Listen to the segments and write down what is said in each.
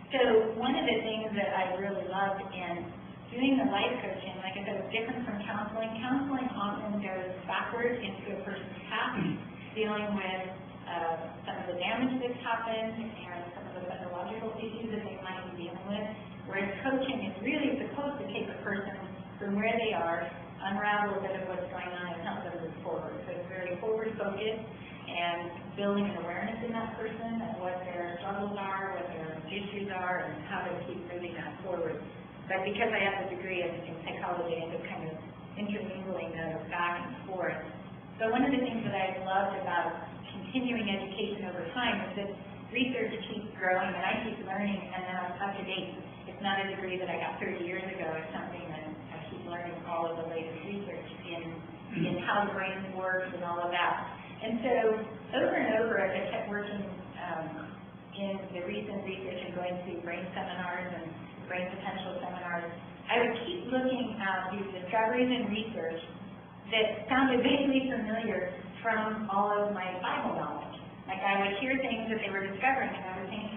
So one of the things that I really loved in doing the life coaching, like I said, was different from counseling. Counseling often goes backwards into a person's past, dealing with some of the damage that's happened and some of the psychological issues that they might be dealing with, whereas coaching is really supposed to take a person from where they are, unravel a bit of what's going on, and help them move forward. So it's very forward-focused and building an awareness in that person of what their struggles are, what their issues are, and how to keep moving that forward. But because I have a degree in psychology, I end up kind of intermingling those back and forth. So one of the things that I loved about continuing education over time is that research keeps growing and I keep learning, and then I'm up to date. It's not a degree that I got 30 years ago. It's something that I keep learning all of the latest research in how the brain works and all of that. And so over and over, as I kept working in the recent research and going to brain seminars and brain potential seminars, I would keep looking at these discoveries and research that sounded vaguely familiar from all of my Bible knowledge. Like I would hear things that they were discovering, and I would think,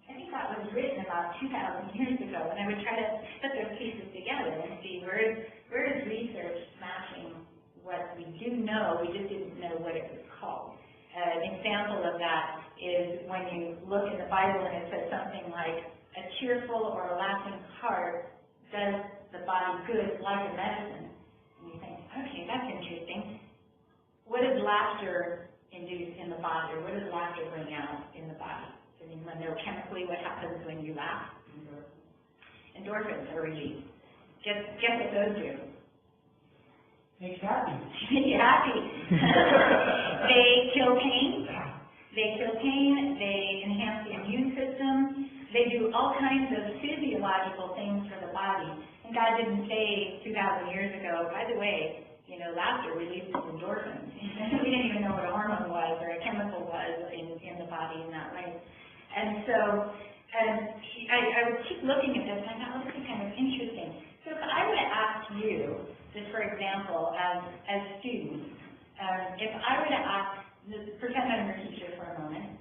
I think that was written about 2,000 years ago, and I would try to put those pieces together and see where is research matching what we do know, we just didn't know what it was called. An example of that is when you look in the Bible and it says something like, a cheerful or a laughing heart does the body good like a medicine. And you think, okay, that's interesting. What does laughter induce in the body, or what does laughter bring out in the body? Does anyone know chemically what happens when you laugh? Endorphins are released. Guess what those do? Make you happy. Make you happy. They kill pain. They kill pain. They enhance the immune system. They do all kinds of physiological things for the body. And God didn't say 2,000 years ago, by the way, laughter releases endorphins. We didn't even know what a hormone was or a chemical was in the body in that way. And so I would keep looking at this, and I thought, this is kind of interesting. So if I were to ask you, just for example, as students, if I were to ask, pretend I'm your teacher for a moment,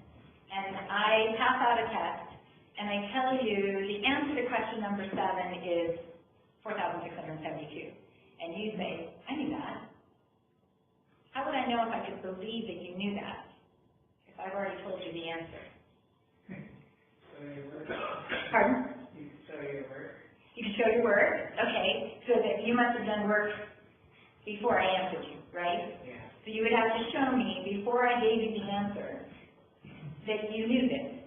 and I pass out a test, and I tell you the answer to question number 7 is 4,672. And you say, I knew that. How would I know if I could believe that you knew that? If I've already told you the answer. Pardon? You can show your work. You can show your work? Okay. So that you must have done work before I answered you, right? Yeah. So you would have to show me, before I gave you the answer, that you knew this,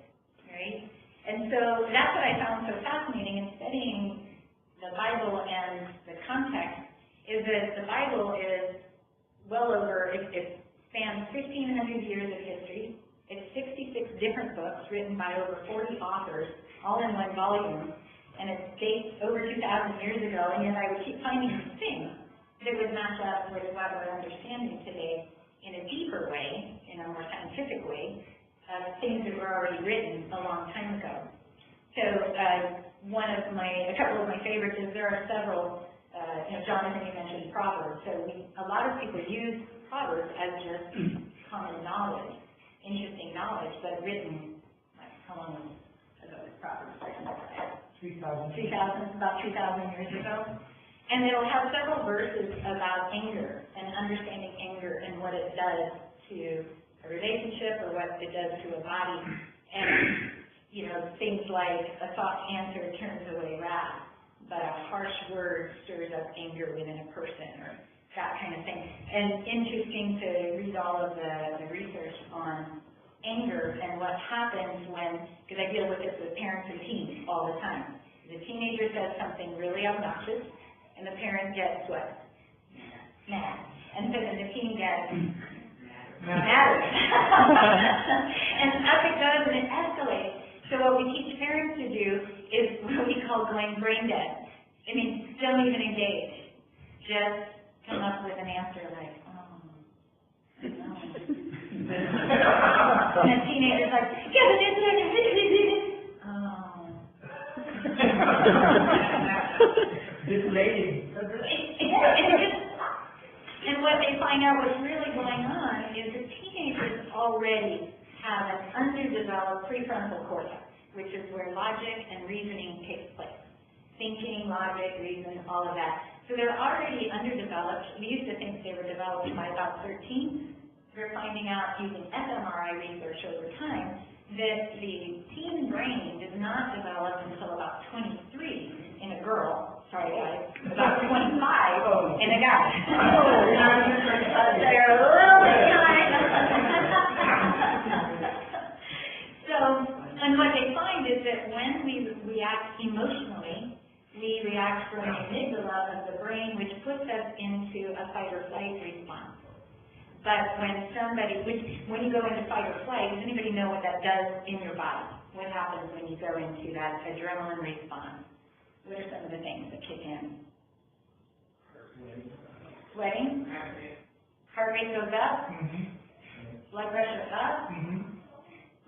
right? And so that's what I found so fascinating in studying the Bible and the context, is that the Bible is well over, it spans 1,500 years of history. It's 66 different books written by over 40 authors, all in one volume, and it dates over 2,000 years ago, and yet I would keep finding things that would match up with what we're understanding today in a deeper way, in a more scientific way, things that were already written a long time ago. So a couple of my favorites is there are several, Jonathan, you mentioned Proverbs. So a lot of people use Proverbs as just common knowledge, interesting knowledge, but written, like, how long ago was Proverbs written? 3,000. About 3,000 years ago. And it'll have several verses about anger and understanding anger and what it does to a relationship or what it does to a body. And, things like a soft answer turns away wrath, but a harsh word stirs up anger within a person, or that kind of thing. And interesting to read all of the research on anger and what happens when, because I deal with this with parents and teens all the time. The teenager says something really obnoxious, and the parent gets what? Mad. And so then the teen gets mad. And up it goes and it escalates. So what we teach parents to do is what we call going brain dead. I mean, don't even engage. Just come up with an answer like, no. And the teenager's like, yeah, but this is This lady. And what they find out what's really going on is the teenagers already have an underdeveloped prefrontal cortex, which is where logic and reasoning takes place. Thinking, logic, reason, all of that. So they're already underdeveloped. We used to think they were developed by about 13. We're finding out using fMRI research over time that the teen brain does not develop until about 23 in a girl. Sorry guys, about 25 in a guy. They're a little bit behind. So, and what they find is that when we react emotionally, we react from the amygdala of the brain, which puts us into a fight or flight response. But when you go into fight or flight, does anybody know what that does in your body? What happens when you go into that adrenaline response? What are some of the things that kick in? Sweating? Heart rate goes up? Blood pressure up?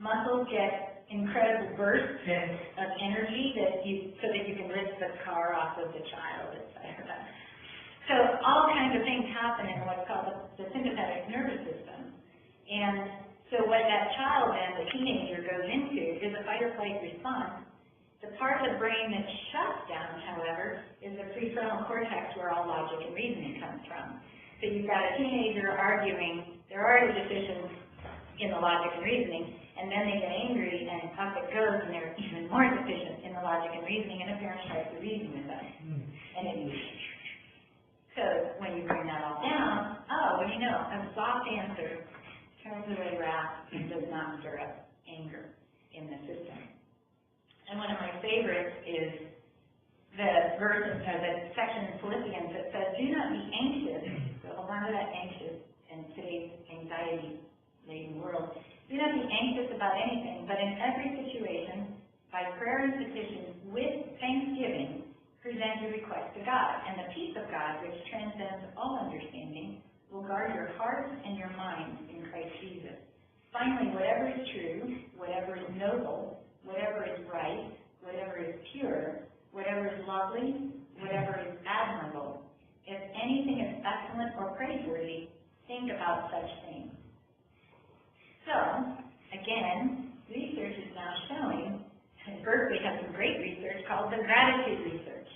Muscles get incredible bursts of energy so that you can lift the car off of the child, etc. So all kinds of things happen in what's called the sympathetic nervous system. And so what that child then, the teenager, goes into is a fight or flight response. The part of the brain that shuts down, however, is the prefrontal cortex where all logic and reasoning comes from. So you've got a teenager arguing, they're already deficient in the logic and reasoning, and then they get angry and up it goes and they're even more deficient in the logic and reasoning, and a parent tries to reason with them. And it So when you bring that all down, what do you know? A soft answer turns away wrath and does not stir up anger in the system. And one of my favorites is the verse, the section in Philippians that says, "Do not be anxious." So hold on to that anxious in today's anxiety-laden world. Do not be anxious about anything, but in every situation, by prayer and petition, with thanksgiving, present your request to God, and the peace of God, which transcends all understanding, will guard your hearts and your minds in Christ Jesus. Finally, whatever is true, whatever is noble, whatever is right, whatever is pure, whatever is lovely, whatever is admirable, if anything is excellent or praiseworthy, think about such things. So, again, research is now showing, and Berkeley has some great research called the gratitude research.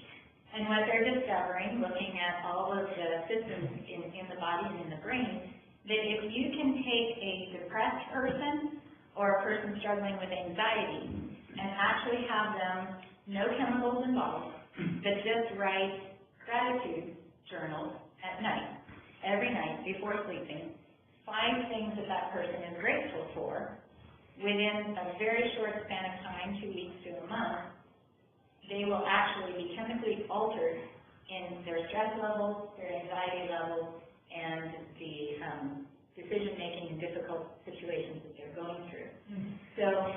And what they're discovering, looking at all of the systems in the body and in the brain, that if you can take a depressed person or a person struggling with anxiety and actually have them, no chemicals involved, but just write gratitude journals at night, every night before sleeping, 5 things that that person is grateful for, within a very short span of time, 2 weeks to a month, they will actually be chemically altered in their stress levels, their anxiety levels, and the decision-making in difficult situations that they're going through. So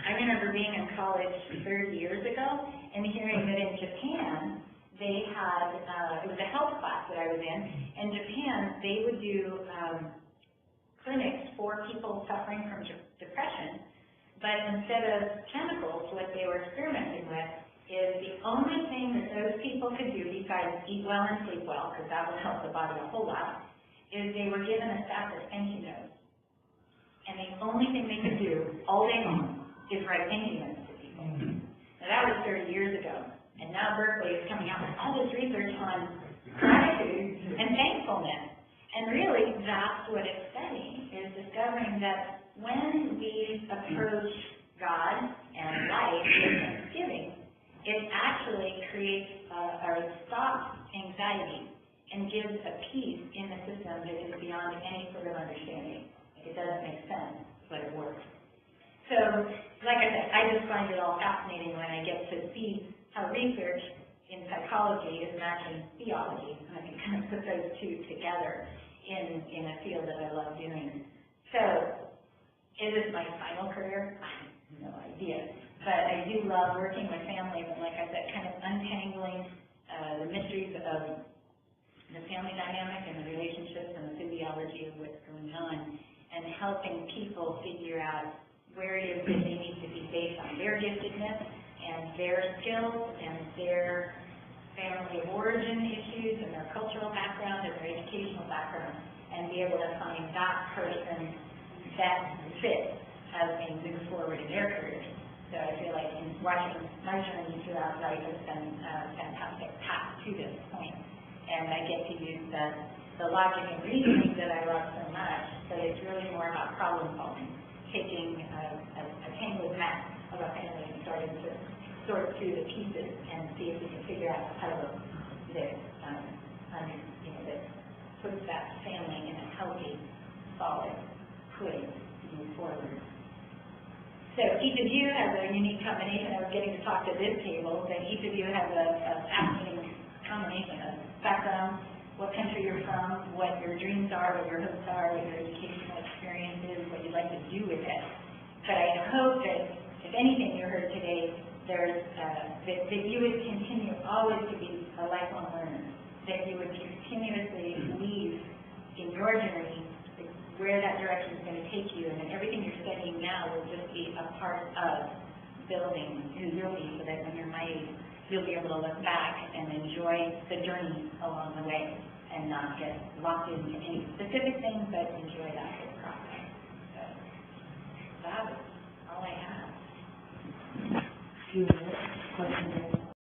I remember being in college 30 years ago and hearing that in Japan, they had, it was a health class that I was in Japan, they would do clinics for people suffering from depression, but instead of chemicals, what they were experimenting with is the only thing that those people could do besides eat well and sleep well, because that would help the body a whole lot, is they were given a stack of thank you notes. And the only thing they could do all day long is write thank you notes to people. Now that was 30 years ago. And now Berkeley is coming out with all this research on gratitude and thankfulness. And really, that's what it's studying, is discovering that when we approach God and life with thanksgiving, it actually creates or stops anxiety and gives a peace in the system that is beyond any sort of understanding. It doesn't make sense, but it works. So, like I said, I just find it all fascinating when I get to see how research in psychology is matching theology, and I can kind of put those two together in a field that I love doing. So, is this my final career? I have no idea. But I do love working with families and, like I said, kind of untangling the mysteries of the family dynamic and the relationships and the physiology of what's going on, and helping people figure out where it is that they need to be based on their giftedness and their skills and their family of origin issues and their cultural background and their educational background, and be able to find that person that fits as they move forward in their careers. So I watching my journey throughout life has been a fantastic path to this point. And I get to use the logic and reasoning that I love so much, but it's really more about problem solving, taking a tangled mess of a family and starting to sort through the pieces and see if we can figure out a puzzle that, that puts that family in a healthy, solid footing to move forward. So each of you has a unique combination. I was getting to talk to this table, but each of you has a fascinating combination of background, what country you're from, what your dreams are, what your hopes are, what your educational experience is, what you'd like to do with it. But I hope that, if anything you heard today, there's that you would continue always to be a lifelong learner, that you would continuously believe in your journey, where that direction is going to take you, and that everything you're studying now will just be a part of building who you'll be, so that when you're my age, you'll be able to look back and enjoy the journey along the way and not get locked into any specific things, but enjoy that whole process. So that was